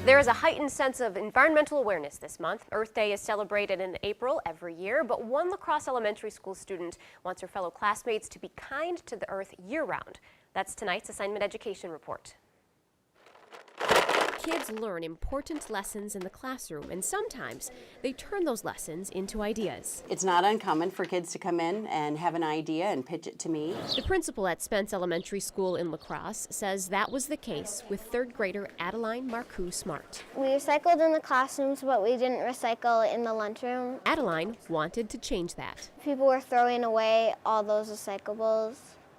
There is a heightened sense of environmental awareness this month. Earth Day is celebrated in April every year, but one La Crosse Elementary School student wants her fellow classmates to be kind to the earth year-round. That's tonight's Assignment Education Report. Kids learn important lessons in the classroom, and sometimes they turn those lessons into ideas. It's not uncommon for kids to come in and have an idea and pitch it to me. The principal at Spence Elementary School in La Crosse says that was the case with third grader Adeline Marcoux Smart. We recycled in the classrooms, but we didn't recycle in the lunchroom. Adeline wanted to change that. People were throwing away all those recyclables,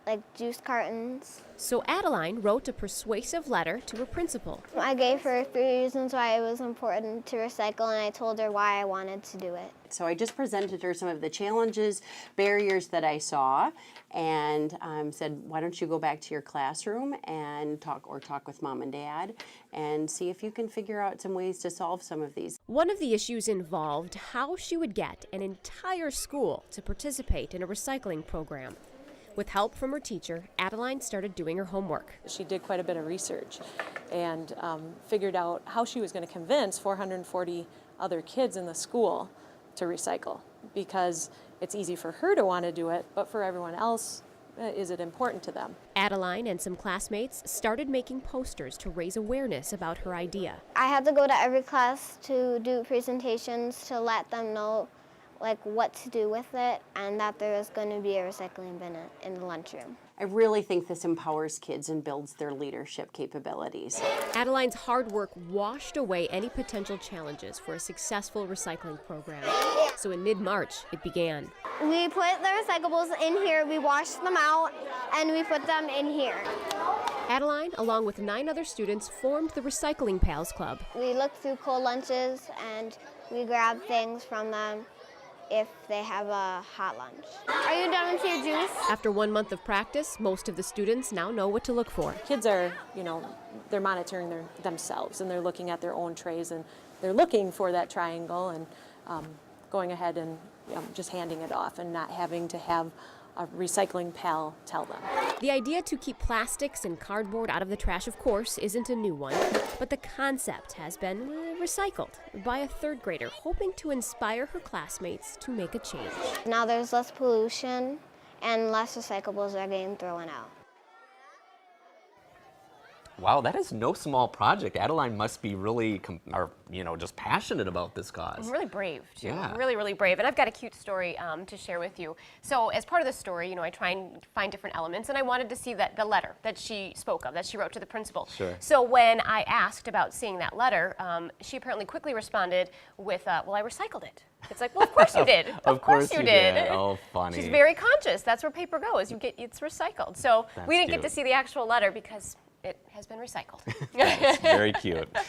like juice cartons. So Adeline wrote a persuasive letter to her principal. I gave her 3 reasons why it was important to recycle, and I told her why I wanted to do it. So I just presented her some of the challenges, barriers that I saw, and said, why don't you go back to your classroom and talk with mom and dad and see if you can figure out some ways to solve some of these. One of the issues involved how she would get an entire school to participate in a recycling program. With help from her teacher, Adeline started doing her homework. She did quite a bit of research and figured out how she was going to convince 440 other kids in the school to recycle, because it's easy for her to want to do it, but for everyone else, is it important to them? Adeline and some classmates started making posters to raise awareness about her idea. I had to go to every class to do presentations to let them know what to do with it, and that there is going to be a recycling bin in the lunchroom. I really think this empowers kids and builds their leadership capabilities. Adeline's hard work washed away any potential challenges for a successful recycling program. So in mid-March, it began. We put the recyclables in here, we washed them out, and we put them in here. Adeline, along with 9 other students, formed the Recycling Pals Club. We looked through cold lunches and we grabbed things from them if they have a hot lunch. Are you done with your juice? After 1 month of practice, most of the students now know what to look for. Kids are, they're monitoring themselves, and they're looking at their own trays, and they're looking for that triangle and going ahead and just handing it off and not having to have a recycling pal tell them. The idea to keep plastics and cardboard out of the trash, of course, isn't a new one, but the concept has been recycled by a third grader hoping to inspire her classmates to make a change. Now there's less pollution and less recyclables are getting thrown out. Wow, that is no small project. Adeline must be really, just passionate about this cause. Really brave, too. Yeah. Really, really brave. And I've got a cute story to share with you. So as part of the story, I try and find different elements, and I wanted to see the letter that she spoke of, that she wrote to the principal. Sure. So when I asked about seeing that letter, she apparently quickly responded with, well, I recycled it. It's like, well, of course you did. Of course you did. Oh, funny. She's very conscious. That's where paper goes. It's recycled. So That's we didn't cute. get to see the actual letter because it has been recycled. That's very cute.